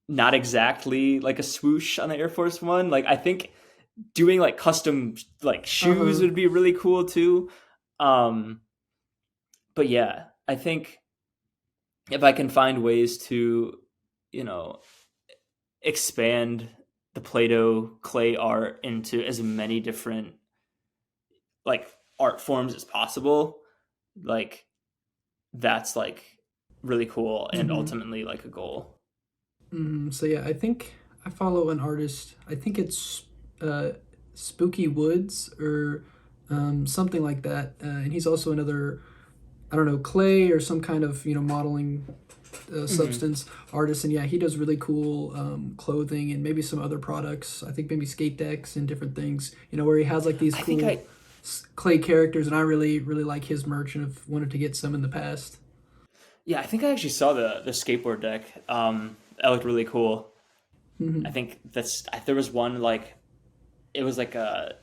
[SPEAKER 1] not exactly like a swoosh on the Air Force One. Like I think doing like custom like shoes
[SPEAKER 2] Uh-huh.
[SPEAKER 1] would be really cool too. Um, but yeah, I think if I can find ways to, you know, expand the Play-Doh clay art into as many different like art forms as possible, like that's like really cool and
[SPEAKER 2] Mm-hmm.
[SPEAKER 1] ultimately like a goal.
[SPEAKER 2] So yeah, I think I follow an artist. I think it's uh, Spooky Woods or something like that, and he's also another, I don't know, clay or some kind of modeling
[SPEAKER 1] Mm-hmm.
[SPEAKER 2] substance artist. And yeah, he does really cool clothing and maybe some other products. I think maybe skate decks and different things. Where he has like these
[SPEAKER 1] I think
[SPEAKER 2] cool
[SPEAKER 1] I
[SPEAKER 2] clay characters, and I really like his merch and have wanted to get some in the past.
[SPEAKER 1] yeah, I think I actually saw the skateboard deck. That looked really cool. I
[SPEAKER 2] Mm-hmm.
[SPEAKER 1] think there was one like it looked like a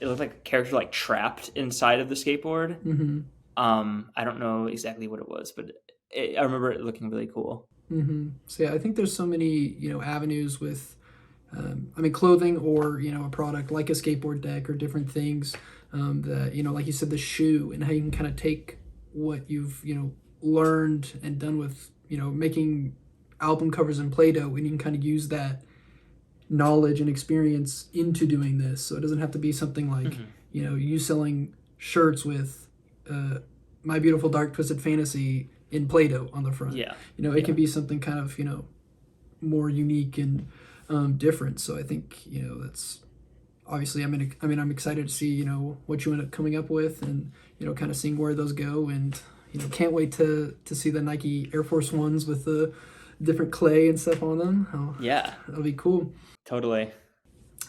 [SPEAKER 1] character like trapped inside of the skateboard.
[SPEAKER 2] Mm-hmm.
[SPEAKER 1] I don't know exactly what it was, but I remember it looking really cool.
[SPEAKER 2] So yeah, I think there's so many avenues with, I mean, clothing or a product like a skateboard deck or different things, that like you said, the shoe, and how you can kind of take what you've learned and done with making album covers in Play-Doh, and you can kind of use that knowledge and experience into doing this. So it doesn't have to be something like
[SPEAKER 1] Hmm.
[SPEAKER 2] you selling shirts with uh, My Beautiful Dark Twisted Fantasy in Play-Doh on the front.
[SPEAKER 1] Yeah,
[SPEAKER 2] It can
[SPEAKER 1] yeah,
[SPEAKER 2] be something kind of more unique and different. So I think that's obviously I'm excited to see what you end up coming up with, and kind of seeing where those go, and can't wait to see the Nike Air Force Ones with the different clay and stuff on them. Oh,
[SPEAKER 1] yeah,
[SPEAKER 2] that'll be cool.
[SPEAKER 1] totally.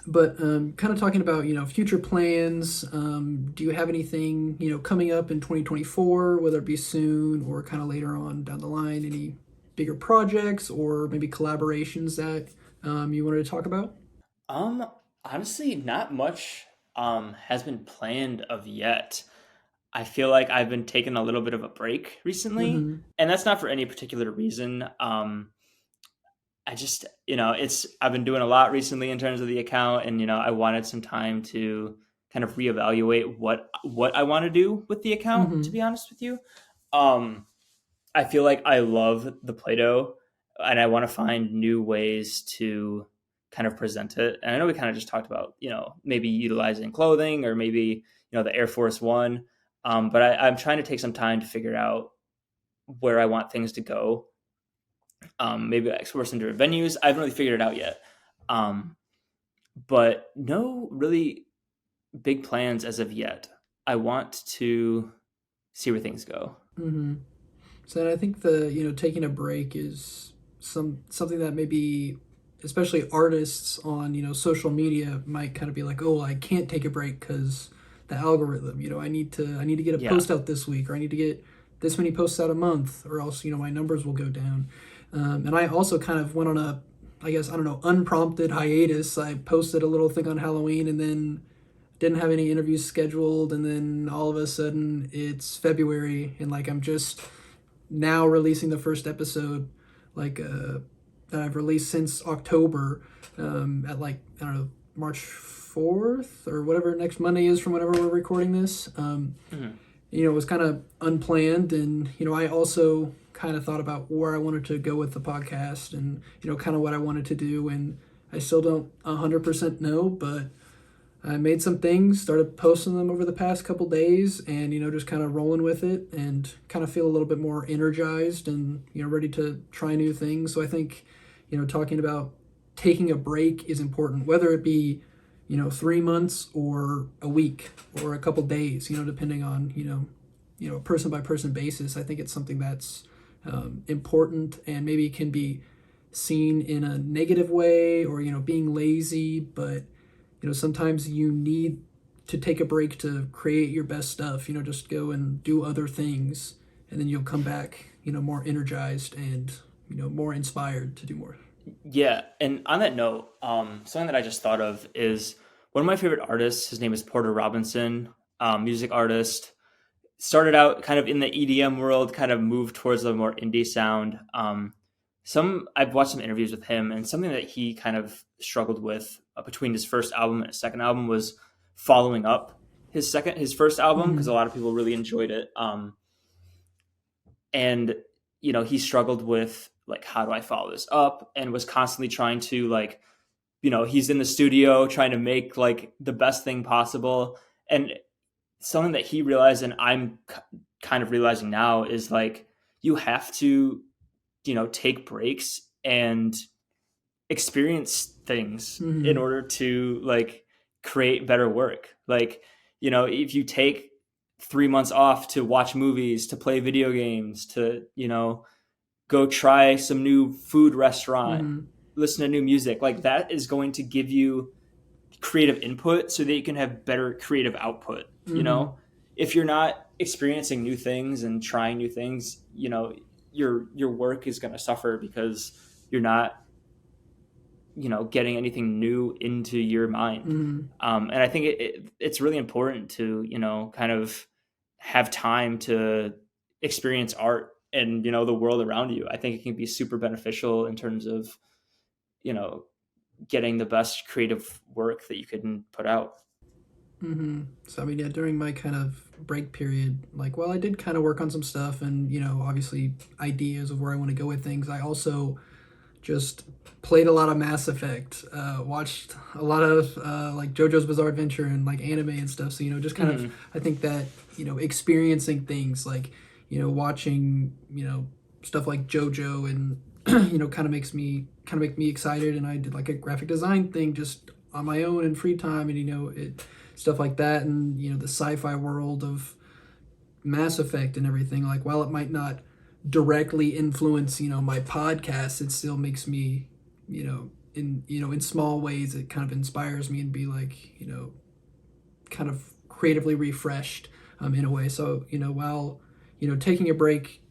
[SPEAKER 2] But kind of talking about future plans. Do you have anything coming up in 2024, whether it be soon or kind of later on down the line? Any bigger projects or maybe collaborations that you wanted to talk about?
[SPEAKER 1] Um, Honestly, not much has been planned of yet. I feel like I've been taking a little bit of a break recently,
[SPEAKER 2] Mm-hmm.
[SPEAKER 1] and that's not for any particular reason. I just, it's I've been doing a lot recently in terms of the account, and I wanted some time to kind of reevaluate what I want to do with the account. To
[SPEAKER 2] Mm-hmm.
[SPEAKER 1] be honest with you, um, I feel like I love the Play-Doh, and I want to find new ways to kind of present it. And I know we kind of just talked about, maybe utilizing clothing or maybe, the Air Force One. But I'm trying to take some time to figure out where I want things to go. Maybe explore some different venues. I haven't really figured it out yet. Um, but no really big plans as of yet. I want to see where things go.
[SPEAKER 2] Mm-hmm. So I think the taking a break is something that maybe especially artists on social media might kind of be like, oh, I can't take a break because the algorithm. I need to get a
[SPEAKER 1] Yeah.
[SPEAKER 2] post out this week, or I need to get this many posts out a month, or else my numbers will go down. And I also kind of went on a, I guess, I don't know, unprompted hiatus. I posted a little thing on Halloween, and then didn't have any interviews scheduled, and then all of a sudden it's February, and like I'm just now releasing the first episode, like that I've released since October, at like I don't know March 4th or whatever next Monday is from whenever we're recording this.
[SPEAKER 1] Mhm.
[SPEAKER 2] It was kind of unplanned, and I also kind of thought about where I wanted to go with the podcast, and kind of what I wanted to do, and I still don't 100% know, but I made some things, started posting them over the past couple days, and just kind of rolling with it, and kind of feel a little bit more energized, and ready to try new things. So I think talking about taking a break is important, whether it be 3 months or a week or a couple days, depending on a person by person basis. I think it's something that's important, and maybe can be seen in a negative way, or being lazy, but sometimes you need to take a break to create your best stuff. Just go and do other things, and then you'll come back more energized, and more inspired to do more.
[SPEAKER 1] Yeah, and on that note, something that I just thought of is one of my favorite artists. His name is Porter Robinson, music artist. Started out kind of in the EDM world, kind of moved towards a more indie sound. Some I've watched some interviews with him, and something that he kind of struggled with between his first album and his second album was following up his first album, because
[SPEAKER 2] Mm-hmm.
[SPEAKER 1] a lot of people really enjoyed it. And he struggled with like, how do I follow this up, and was constantly trying to like, he's in the studio trying to make like the best thing possible. And something that he realized, and I'm kind of realizing now, is like, you have to take breaks and experience things in
[SPEAKER 2] Mm-hmm.
[SPEAKER 1] order to like create better work. Like, if you take 3 months off to watch movies, to play video games, to go try some new food restaurant,
[SPEAKER 2] Mm-hmm.
[SPEAKER 1] listen to new music, like that is going to give you creative input so that you can have better creative output.
[SPEAKER 2] Mm-hmm.
[SPEAKER 1] If you're not experiencing new things and trying new things, your work is going to suffer, because you're not getting anything new into your mind.
[SPEAKER 2] Mm-hmm.
[SPEAKER 1] And I think it's really important to kind of have time to experience art and the world around you. I think it can be super beneficial in terms of you know getting the best creative work that you can put out.
[SPEAKER 2] Mm-hmm. So I mean, yeah, during my kind of break period, like while I did kind of work on some stuff, and obviously ideas of where I want to go with things, I also just played a lot of Mass Effect, watched a lot of like JoJo's Bizarre Adventure and like anime and stuff. So just kind of,
[SPEAKER 1] Mm-hmm.
[SPEAKER 2] I think that experiencing things like watching stuff like JoJo, and kind of make me excited. And I did like a graphic design thing just on my own in free time, and it stuff like that, and the sci-fi world of Mass Effect and everything. Like while it might not directly influence my podcast, it still makes me in small ways, it kind of inspires me and be like kind of creatively refreshed, in a way. So while taking a break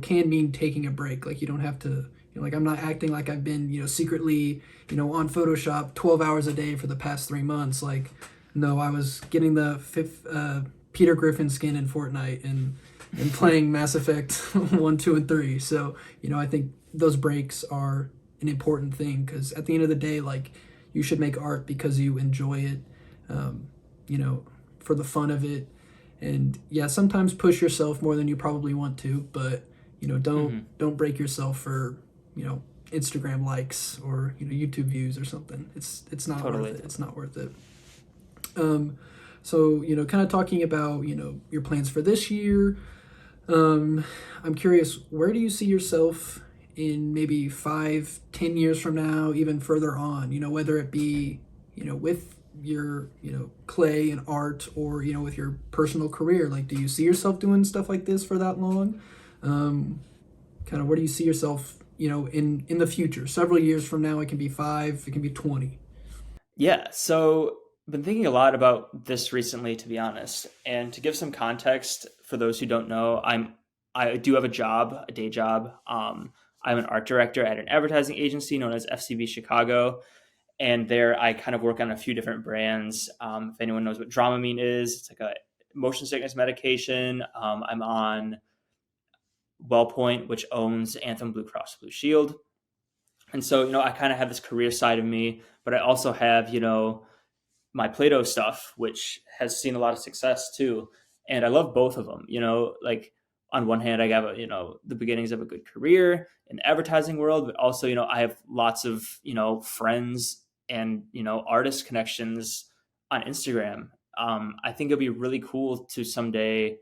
[SPEAKER 2] can mean taking a break. Like you don't have to like I'm not acting like I've been secretly on Photoshop 12 hours a day for the past 3 months. Like no, I was getting the fifth Peter Griffin skin in Fortnite, and playing Mass Effect 1, 2, and 3. So I think those breaks are an important thing, because at the end of the day, like you should make art because you enjoy it, um, you know, for the fun of it. And yeah, sometimes push yourself more than you probably want to, but
[SPEAKER 1] Mm-hmm.
[SPEAKER 2] don't break yourself for Instagram likes, or YouTube views or something. It's not worth
[SPEAKER 1] Totally.
[SPEAKER 2] it. It's not worth it. Um, so kind of talking about your plans for this year. I'm curious, where do you see yourself in maybe 5, 10 years from now, even further on? Whether it be with your clay and art, or with your personal career. Like, do you see yourself doing stuff like this for that long? Um, Kind of, where do you see yourself in the future? Several years from now, it can be 5, it can be 20.
[SPEAKER 1] Yeah, so I've been thinking a lot about this recently, to be honest. And to give some context for those who don't know, I do have a job, a day job. I'm an art director at an advertising agency known as FCB Chicago, And there I kind of work on a few different brands. If anyone knows what Dramamine is, it's like a motion sickness medication. I'm on WellPoint, which owns Anthem Blue Cross Blue Shield. And so, I kind of have this career side of me, but I also have, my Play-Doh stuff, which has seen a lot of success too. And I love both of them. Like on one hand, I have the beginnings of a good career in the advertising world, but also, I have lots of, friends and, artist connections on Instagram. I think it'd be really cool to someday,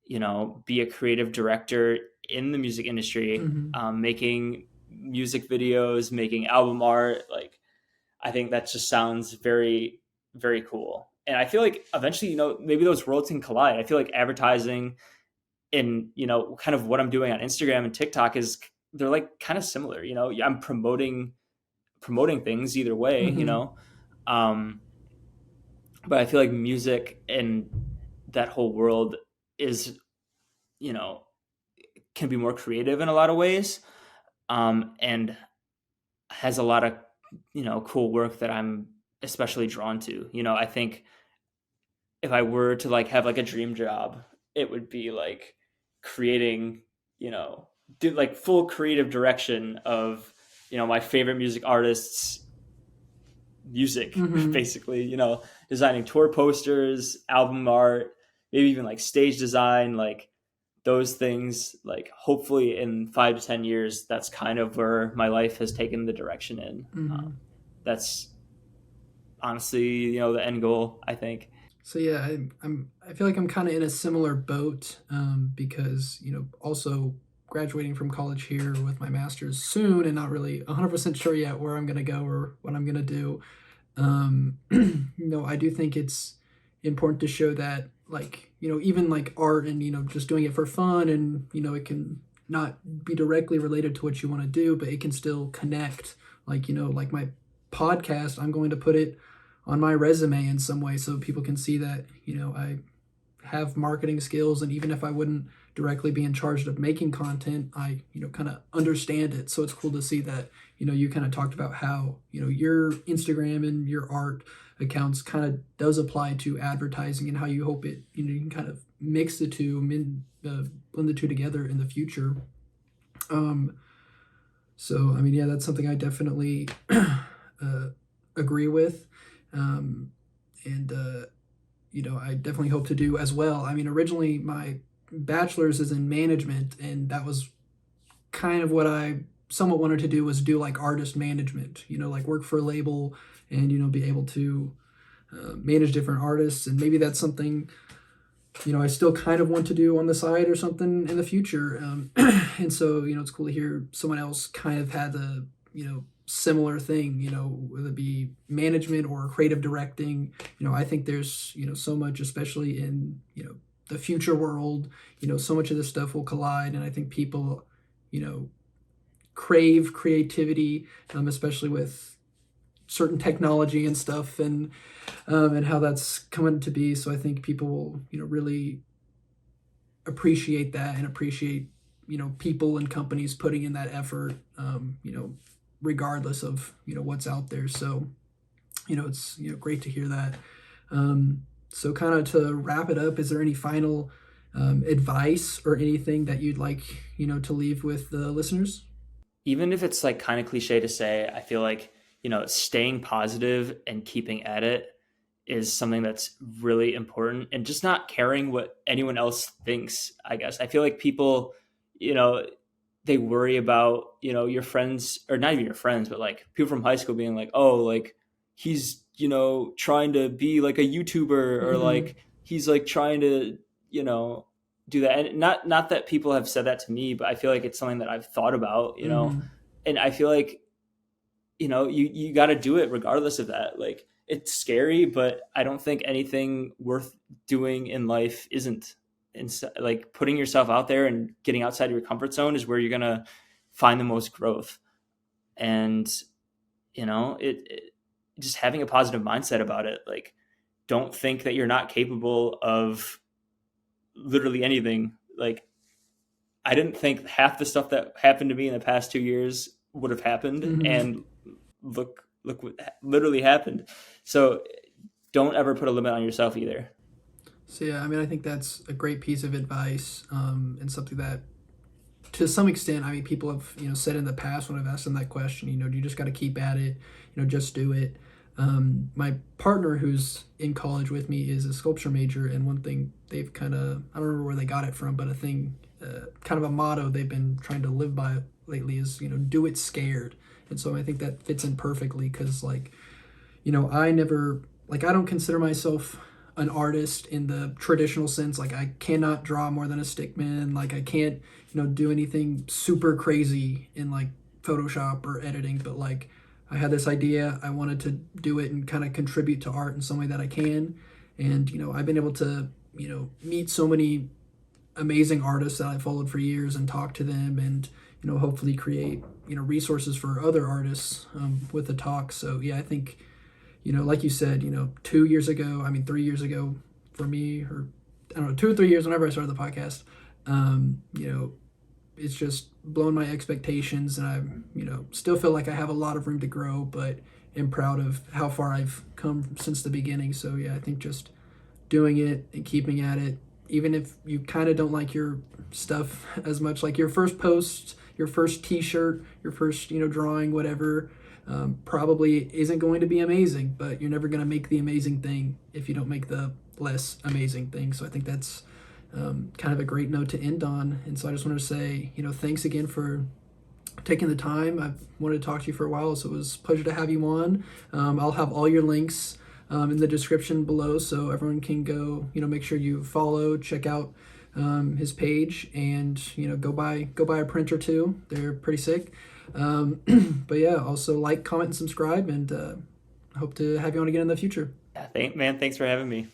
[SPEAKER 1] be a creative director in the music industry,
[SPEAKER 2] Mm-hmm.
[SPEAKER 1] making music videos, making album art. Like, I think that just sounds very, very cool. And I feel like eventually, maybe those worlds can collide. I feel like advertising and, kind of what I'm doing on Instagram and TikTok is they're like kind of similar. I'm promoting things either way,
[SPEAKER 2] Mm-hmm.
[SPEAKER 1] Um, but I feel like music and that whole world is, you know, can be more creative in a lot of ways, and has a lot of cool work that I'm especially drawn to. I think if I were to like have like a dream job, it would be like creating, you know, do like full creative direction of my favorite music artists' music,
[SPEAKER 2] Mm-hmm.
[SPEAKER 1] basically. Designing tour posters, album art, maybe even like stage design, like those things. Like hopefully in 5 to 10 years, that's kind of where my life has taken the direction in.
[SPEAKER 2] Mm-hmm.
[SPEAKER 1] That's honestly, the end goal, I think.
[SPEAKER 2] So yeah, I feel like I'm kind of in a similar boat, because also graduating from college here with my master's soon, and not really 100% sure yet where I'm gonna go or what I'm gonna do. I do think it's important to show that, like, even like art and, just doing it for fun, and, it can not be directly related to what you want to do, but it can still connect. Like, like my podcast, I'm going to put it on my resume in some way so people can see that, I have marketing skills, and even if I wouldn't directly be in charge of making content, I kind of understand it. So it's cool to see that you kind of talked about how your Instagram and your art accounts kind of does apply to advertising, and how you hope it you can kind of mix the two, blend the two together in the future. um so I mean, yeah, that's something I definitely agree with. um and I definitely hope to do as well. I mean, originally my bachelor's is in management, and that was kind of what I somewhat wanted to do, was do like artist management, like work for a label, and be able to manage different artists. And maybe that's something I still kind of want to do on the side or something in the future. And so it's cool to hear someone else kind of had the similar thing, whether it be management or creative directing. I think there's so much, especially in the future world. So much of this stuff will collide, and I think people you know crave creativity, especially with certain technology and stuff, and how that's coming to be. So I think people will really appreciate that, and appreciate people and companies putting in that effort, regardless of what's out there. So it's great to hear that. So kind of to wrap it up, is there any final advice or anything that you'd like to leave with the listeners?
[SPEAKER 1] Even if it's like kind of cliche to say, I feel like, staying positive and keeping at it is something that's really important, and just not caring what anyone else thinks. I guess I feel like people, you know, they worry about, your friends, or not even your friends, but like people from high school being like, oh, like he's, trying to be like a YouTuber, or
[SPEAKER 2] Mm-hmm.
[SPEAKER 1] like he's like trying to, you know, do that. And not that people have said that to me, but I feel like it's something that I've thought about,
[SPEAKER 2] Mm-hmm.
[SPEAKER 1] and I feel like, you got to do it regardless of that. Like it's scary, but I don't think anything worth doing in life isn't. And like putting yourself out there and getting outside of your comfort zone is where you're gonna find the most growth. And it just having a positive mindset about it. Like, don't think that you're not capable of literally anything. Like, I didn't think half the stuff that happened to me in the past 2 years would have happened,
[SPEAKER 2] Mm-hmm.
[SPEAKER 1] and look look what literally happened. So don't ever put a limit on yourself either.
[SPEAKER 2] So yeah, I mean, I think that's a great piece of advice, and something that, to some extent, I mean, people have said in the past when I've asked them that question. You just got to keep at it. Just do it. My partner, who's in college with me, is a sculpture major, and one thing they've kind of, I don't remember where they got it from, but a thing, kind of a motto they've been trying to live by lately is do it scared. And so I think that fits in perfectly because I never, like, I don't consider myself an artist in the traditional sense. Like, I cannot draw more than a stick man. Like, I can't, do anything super crazy in like Photoshop or editing. But like, I had this idea. I wanted to do it and kind of contribute to art in some way that I can. And, I've been able to, meet so many amazing artists that I've followed for years and talk to them and, hopefully create, resources for other artists with the talk. So yeah, I think, like you said, 2 years ago, I mean, 3 years ago for me, or I don't know, 2 or 3 years, whenever I started the podcast, it's just blown my expectations, and I, still feel like I have a lot of room to grow, but am proud of how far I've come since the beginning. So yeah, I think just doing it and keeping at it, even if you kind of don't like your stuff as much, like your first post, your first t-shirt, your first, drawing, whatever, probably isn't going to be amazing, but you're never going to make the amazing thing if you don't make the less amazing thing. So I think that's kind of a great note to end on. And so I just want to say, thanks again for taking the time. I've wanted to talk to you for a while, so it was a pleasure to have you on. I'll have all your links in the description below, so everyone can go, make sure you follow, check out his page, and go buy a print or two. They're pretty sick. But yeah, also like, comment, and subscribe, and hope to have you on again in the future.
[SPEAKER 1] Yeah, thanks for having me.